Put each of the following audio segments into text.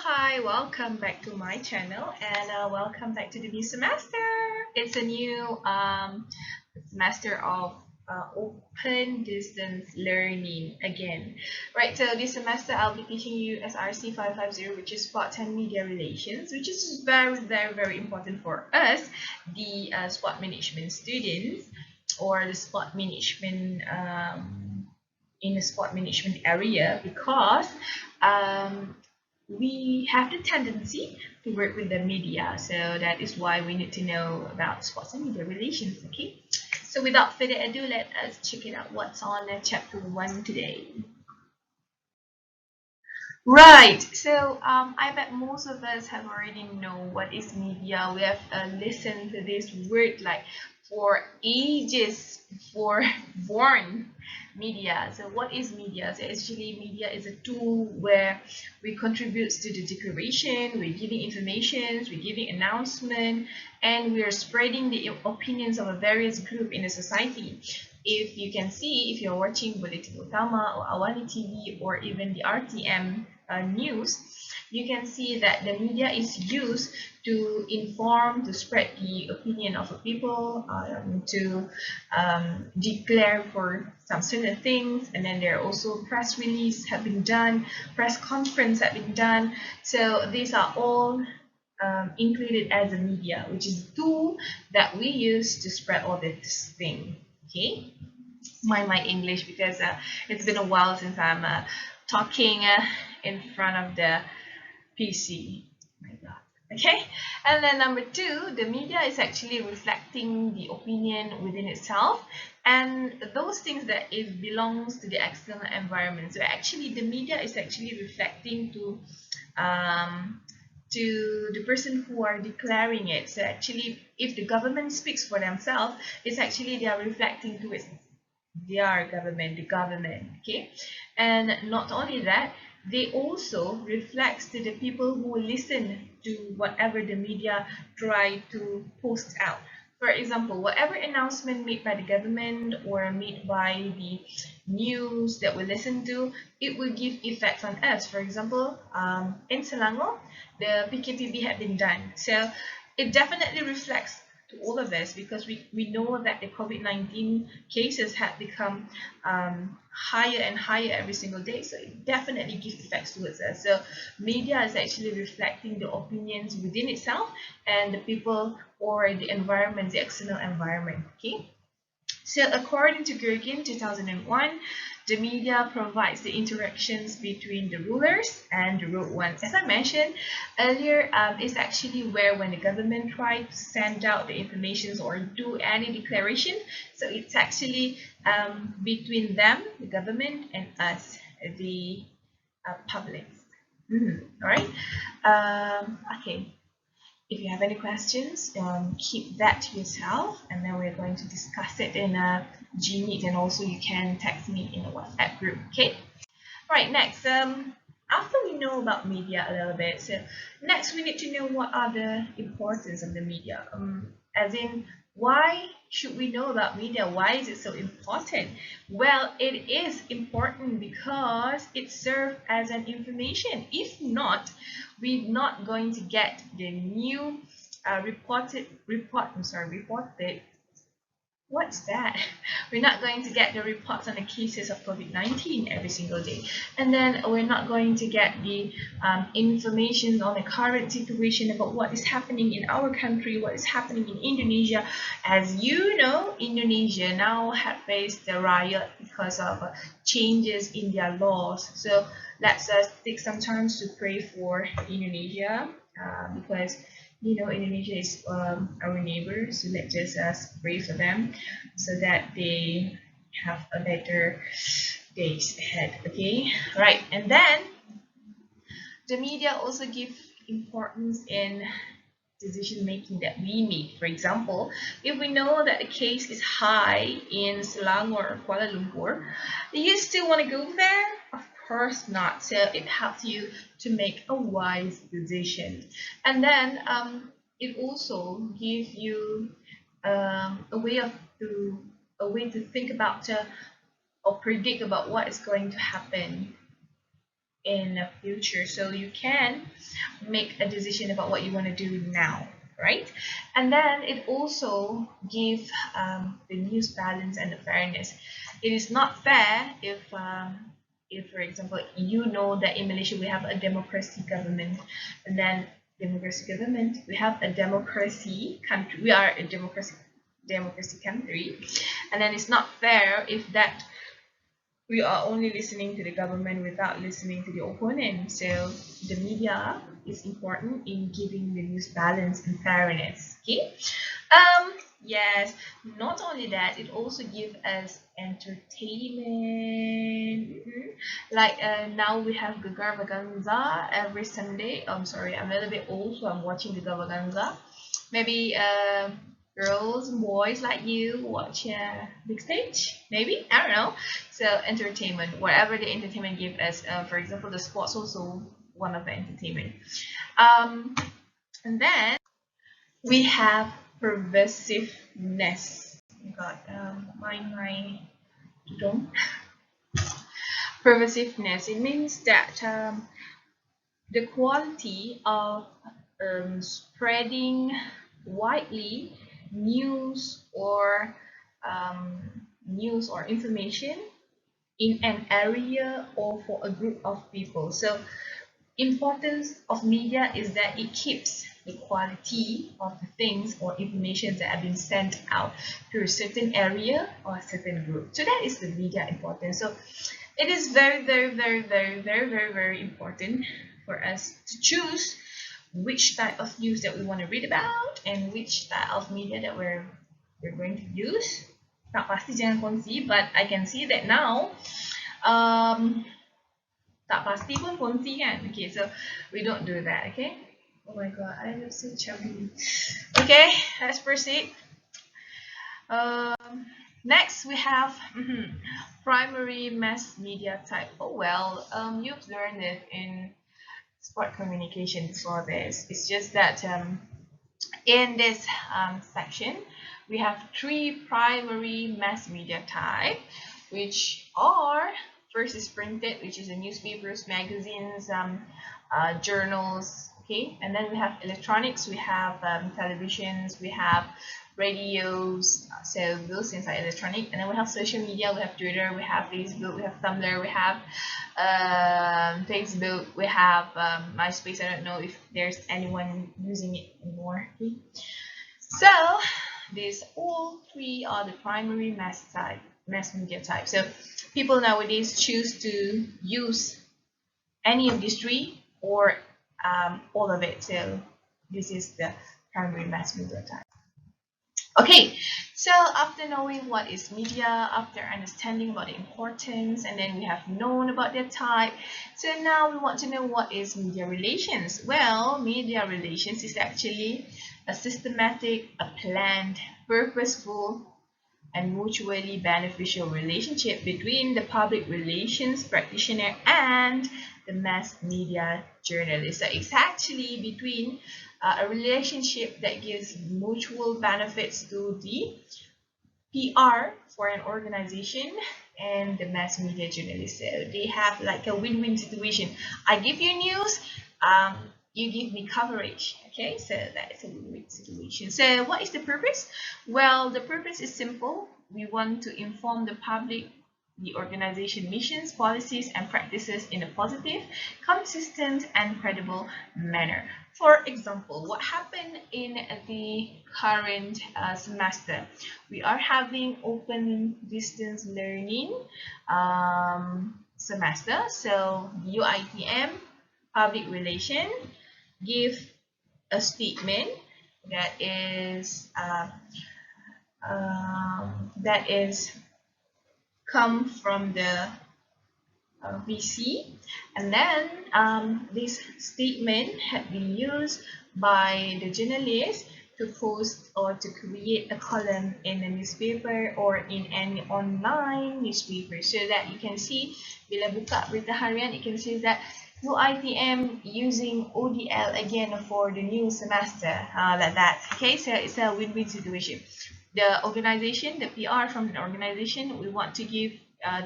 Hi, welcome back to my channel and welcome back to the new semester. It's a new semester of open distance learning again. Right, so this semester I'll be teaching you SRC 550, which is Sport and Media Relations, which is very important for us, the sport management students or the sport management in the sport management area because um, we have the tendency to work with the media, so that is why we need to know about sports and media relations. Okay, so without further ado, let us check it out what's on chapter 1 today. Right, so I bet most of us have already know what is media. We have listened to this word like for ages before born. Media. So what is media? So actually media is a tool where we contribute to the declaration, we're giving information, we're giving announcement, and we're spreading the opinions of a various group in a society. If you can see, if you're watching Bulletin Utama or Awani TV or even the RTM news, you can see that the media is used to inform, to spread the opinion of the people, to declare for some certain things, and then there are also press release have been done, press conference have been done. So these are all included as a media, which is a tool that we use to spread all this thing. Okay, mind my English because it's been a while since I'm talking in front of the PC. My God. Okay, and then number two, the media is actually reflecting the opinion within itself, and those things that it belongs to the external environment. So actually, the media is actually reflecting um, to the person who are declaring it. So actually, if the government speaks for themselves, it's actually they are reflecting to its their government, the government. Okay, and not only that, they also reflects to the people who listen to whatever the media try to post out. For example, whatever announcement made by the government or made by the news that we listen to, it will give effects on us. For example, in Selangor, the PKPB had been done. So it definitely reflects to all of us because we know that the COVID-19 cases had become higher and higher every single day. So it definitely gives effects towards us. So media is actually reflecting the opinions within itself and the people or the environment, the external environment. Okay. So according to Gergen 2001, the media provides the interactions between the rulers and the ruled ones. As I mentioned earlier, it's actually where when the government tries to send out the information or do any declaration, so it's actually between them, the government, and us, the public. All right. Okay. If you have any questions, keep that to yourself, and then we're going to discuss it in a Gmeet, and also you can text me in a WhatsApp group. Okay. Right. Next, after we know about media a little bit, so next we need to know what are the importance of the media. As in, why should we know about media? Why is it so important? Well, it is important because it serves as an information. If not, we're not going to get the new reported. What's that? We're not going to get the reports on the cases of COVID-19 every single day. And then we're not going to get the information on the current situation about what is happening in our country, what is happening in Indonesia. As you know, Indonesia now have faced the riot because of changes in their laws. So let's take some time to pray for Indonesia because Indonesia is our neighbor, so let's just pray for them so that they have a better days ahead. Okay, right, and then the media also give importance in decision making that we make. For example, if we know that the case is high in Selangor or Kuala Lumpur, do you still want to go there? Of course not. So it helps you to make a wise decision. And then it also gives you a way to think about or predict about what is going to happen in the future, so you can make a decision about what you want to do now, right? And then it also give the news balance and the fairness. It is not fair if for example you know that in Malaysia we have a democracy government, and then democracy government we have a democracy country, we are a democracy country, and then it's not fair if that we are only listening to the government without listening to the opponent. So the media is important in giving the news balance and fairness. Okay. Yes. Not only that, it also gives us entertainment. Like now we have Gegar Vaganza every Sunday. I'm sorry, I'm a little bit old, so I'm watching Gegar Vaganza. Maybe girls and boys like you watch big stage, maybe, I don't know. So entertainment, whatever the entertainment give us, for example the sports also one of the entertainment. And then we have pervasiveness. Oh God, my tudung. Pervasiveness, it means that the quality of spreading widely news or information in an area or for a group of people. So importance of media is that it keeps the quality of the things or information that have been sent out to a certain area or a certain group. So that is the media importance. So it is very, very, very, very, very, very, very important for us to choose which type of news that we want to read about and which type of media that we're going to use. Tak pasti jangan kongsi, but I can see that now tak pasti pun kongsi kan. Okay, so we don't do that. Okay. Oh my God, I look so chubby. Okay, let's proceed. Next we have primary mass media type. Oh well, you've learned it in sport communication before this. It's just that in this section we have 3 primary mass media type, which are, first is printed, which is the newspapers, magazines, journals. Okay, and then we have electronics, we have televisions, we have radios, so those things are electronic. And then we have social media, we have Twitter, we have Facebook, we have Tumblr, we have Facebook, we have MySpace. I don't know if there's anyone using it anymore. Okay? So these all 3 are the primary mass media type. So people nowadays choose to use any of these 3 or all of it. So this is the primary mass media type. Okay, so after knowing what is media, after understanding about the importance, and then we have known about their type, so now we want to know what is media relations. Well, media relations is actually a systematic, a planned, purposeful, and mutually beneficial relationship between the public relations practitioner and the mass media journalist. So it's actually between a relationship that gives mutual benefits to the PR for an organization and the mass media journalist. So they have like a win-win situation. I give you news, you give me coverage. Okay, so that is a win-win situation. So what is the purpose? Well, the purpose is simple. We want to inform the public the organization missions, policies, and practices in a positive, consistent, and credible manner. For example, what happened in the current semester? We are having open distance learning semester. So UITM Public Relation give a statement that is come from the VC, and then this statement had been used by the journalist to post or to create a column in a newspaper or in any online newspaper, so that you can see bila buka berita harian, you can see that UITM using ODL again for the new semester, like that. Okay, so it's a win-win situation. The organization, the PR from the organization, we want to give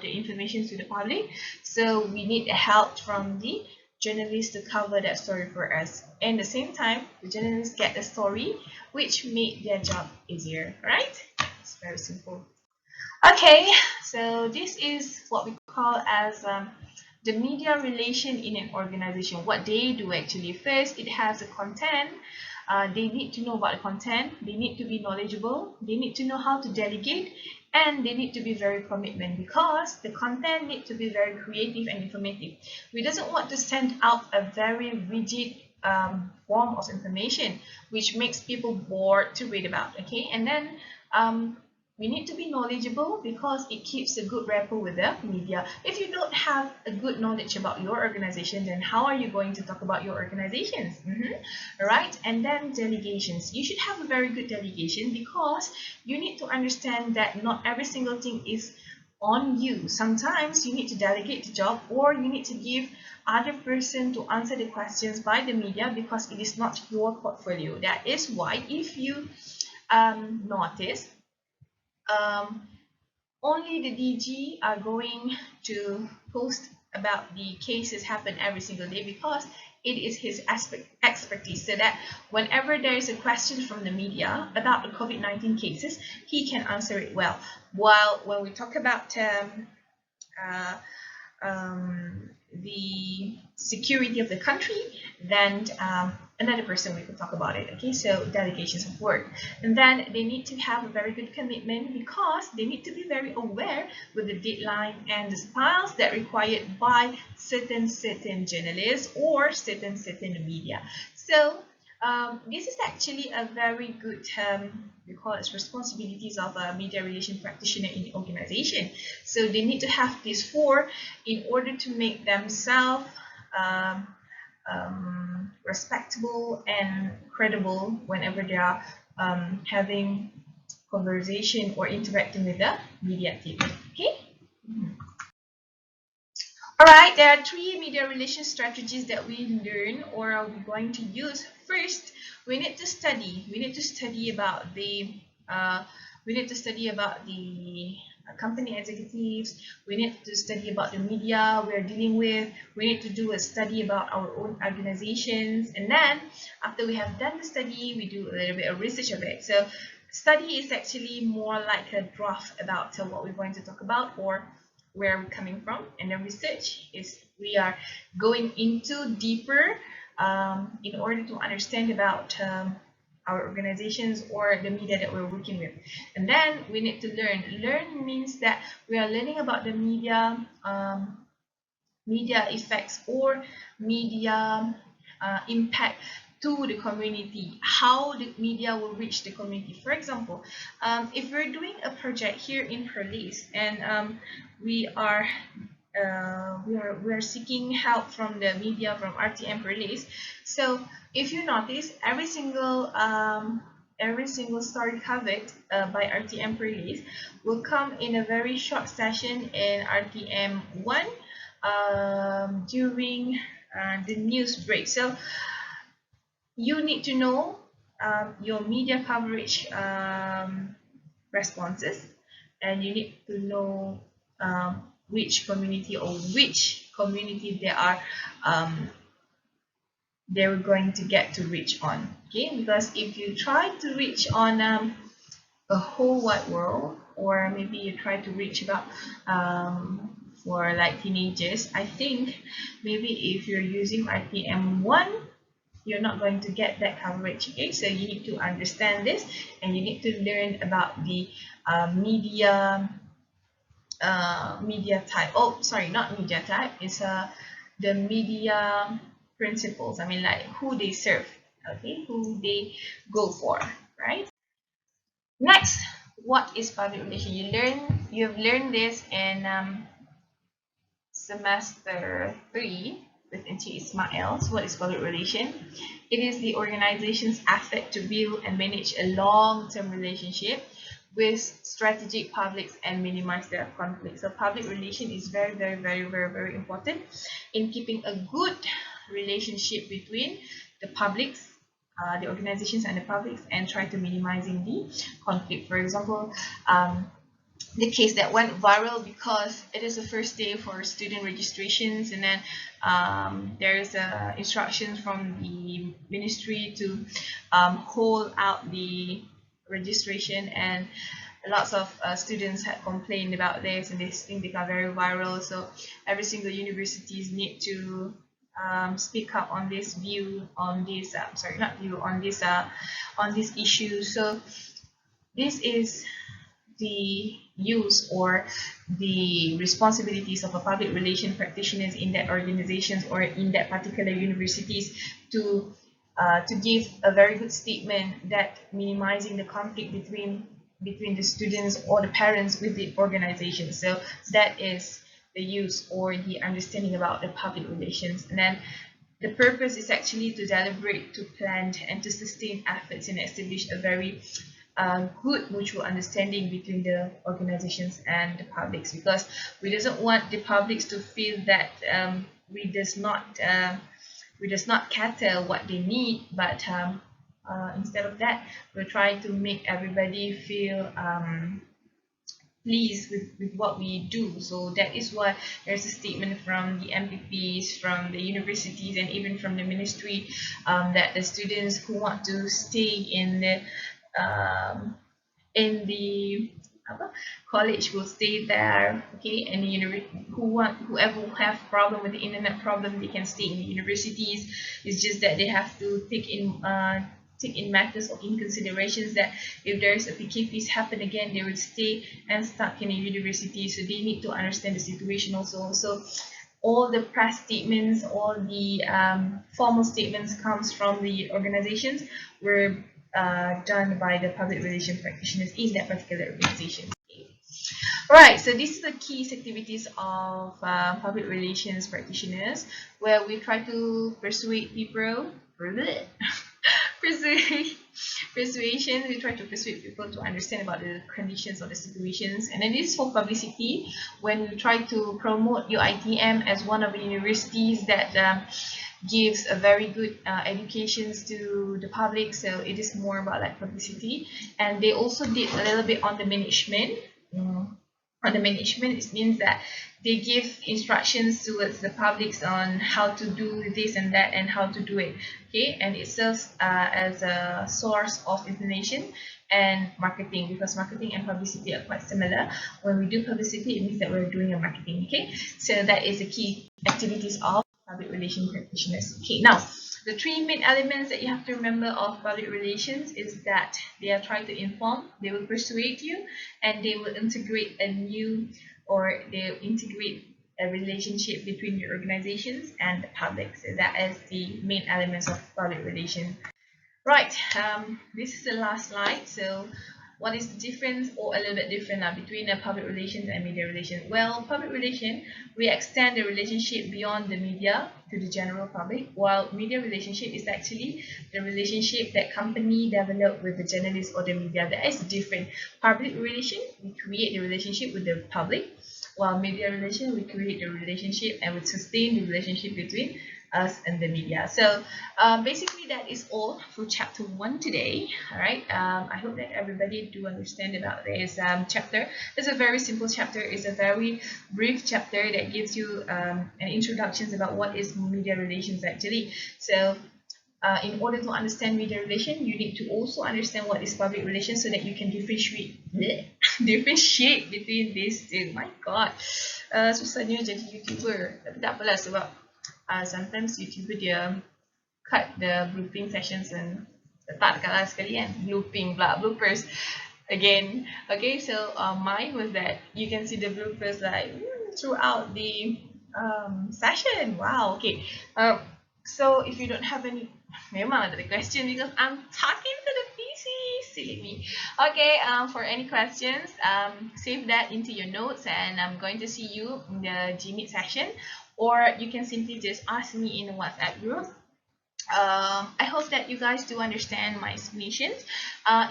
the information to the public. So we need help from the journalists to cover that story for us. And at the same time, the journalists get the story, which make their job easier, right? It's very simple. Okay, so this is what we call as the media relation in an organization. What they do actually. First, it has a content. They need to know about the content. They need to be knowledgeable. They need to know how to delegate, and they need to be very commitment, because the content need to be very creative and informative. We doesn't want to send out a very rigid form of information which makes people bored to read about. Okay, and then we need to be knowledgeable, because it keeps a good rapport with the media. If you don't have a good knowledge about your organization, then how are you going to talk about your organizations? Right? And then delegations. You should have a very good delegation, because you need to understand that not every single thing is on you. Sometimes you need to delegate the job, or you need to give other person to answer the questions by the media, because it is not your portfolio. That is why, if you notice, only the DG are going to post about the cases happen every single day, because it is his expertise, so that whenever there is a question from the media about the COVID-19 cases, he can answer it well. While when we talk about the security of the country, then another person we could talk about it. Okay, so delegations of work. And then they need to have a very good commitment, because they need to be very aware with the deadline and the styles that required by certain journalists or certain media. So this is actually a very good we call it responsibilities of a media relation practitioner in the organization. So they need to have these four in order to make themselves respectable and credible whenever they are having conversation or interacting with the media team. Okay. Alright, there are three media relation strategies that we learn or are we going to use. First, we need to study. We need to study about the company executives. We need to study about the media we are dealing with. We need to do a study about our own organizations, and then after we have done the study, we do a little bit of research of it. So study is actually more like a draft about what we're going to talk about or where we're coming from, and then research is we are going into deeper in order to understand about our organizations or the media that we're working with. And then we need to learn. Learn means that we are learning about the media effects or media impact to the community, how the media will reach the community. For example, if we're doing a project here in Perlis, and we are seeking help from the media from RTM Perlis. So if you notice, every single story covered by RTM Perlis will come in a very short session in RTM 1 during the news break. So you need to know your media coverage responses, and you need to know which community they're going to get to reach on. Okay, because if you try to reach on a whole wide world, or maybe you try to reach about for like teenagers, I think maybe if you're using RTM1, you're not going to get that coverage. Okay, so you need to understand this, and you need to learn about the media type. Oh, sorry, not media type. It's the media principles. I mean, like who they serve. Okay, who they go for, right? Next, what is public relation? You've learned this in semester 3 with Encik Ismail. So what is public relation? It is the organization's effort to build and manage a long-term relationship with strategic publics and minimize their conflict. So public relation is very, very, very, very, very important in keeping a good relationship between the publics, the organizations and the publics, and try to minimizing the conflict. For example, the case that went viral because it is the first day for student registrations, and then there's instructions from the ministry to hold out the registration, and lots of students had complained about this, and this thing become very viral. So every single universities need to speak up on this view, on this sorry, not view, on this issue. So this is the use or the responsibilities of a public relation practitioners in that organizations or in that particular universities to give a very good statement that minimizing the conflict between the students or the parents with the organization. So that is the use or the understanding about the public relations. And then the purpose is actually to deliberate, to plan, and to sustain efforts and establish a very good mutual understanding between the organizations and the publics, because we doesn't want the publics to feel that we does not cater what they need, but instead of that, we're trying to make everybody feel pleased with what we do. So that is why there's a statement from the MPPs, from the universities, and even from the ministry, that the students who want to stay in the college will stay there, okay, and the whoever have problem with the internet problem, they can stay in the universities. It's just that they have to take in matters of in considerations that if there's a PKPs happen again, they would stay and stuck in a university. So they need to understand the situation also. So all the press statements, all the formal statements comes from the organizations were done by the public relation practitioners in that particular organization. Alright, so these are the key activities of public relations practitioners, where we try to persuade people, persuasion, we try to persuade people to understand about the conditions or the situations. And then this is for publicity, when we try to promote UiTM as one of the universities that gives a very good educations to the public. So it is more about like publicity. And they also did a little bit on the management. On the management, it means that they give instructions towards the publics on how to do this and that and how to do it, okay, and it serves as a source of information and marketing, because marketing and publicity are quite similar. When we do publicity, it means that we're doing a marketing, okay. So that is the key activities of public relation practitioners. Okay, now the three main elements that you have to remember of public relations is that they are trying to inform, they will persuade you, and they will integrate a relationship between your organizations and the public. So that is the main elements of public relations. Right, this is the last slide. So what is the difference, or a little bit different between public relations and media relations? Well, public relation, we extend the relationship beyond the media to the general public, while media relationship is actually the relationship that company develop with the journalists or the media. That is different. Public relation, we create the relationship with the public, while media relation, we create the relationship and we sustain the relationship between us and the media. So basically that is all for chapter 1 today. All right, I hope that everybody do understand about this chapter. It's a very simple chapter. It's a very brief chapter that gives you an introduction about what is media relations actually. So in order to understand media relation, you need to also understand what is public relations, so that you can differentiate between these two. My god, susahnya jadi YouTuber. Tapi tak apalah, sebab sometimes YouTuber dia cut the blooping sessions and letak dekat last sekali kan, blooping pula, bloopers again. Okay, so mine was that you can see the bloopers like throughout the session. Wow, okay. So if you don't have any, memang ada question because I'm talking to the PC. Silly me. Okay, for any questions, save that into your notes, and I'm going to see you in the Gmeet session, or you can simply just ask me in the WhatsApp group. I hope that you guys do understand my explanations.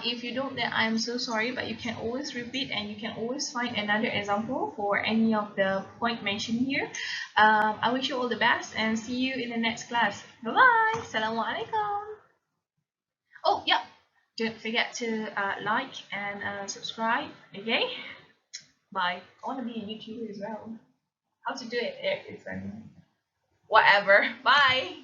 If you don't, then I'm so sorry, but you can always repeat, and you can always find another example for any of the point mentioned here. I wish you all the best, and see you in the next class. Bye bye. Assalamualaikum. Oh yeah, don't forget to like and subscribe. Okay. Bye. I want to be a YouTuber as well. How to do it? It's whatever. Bye.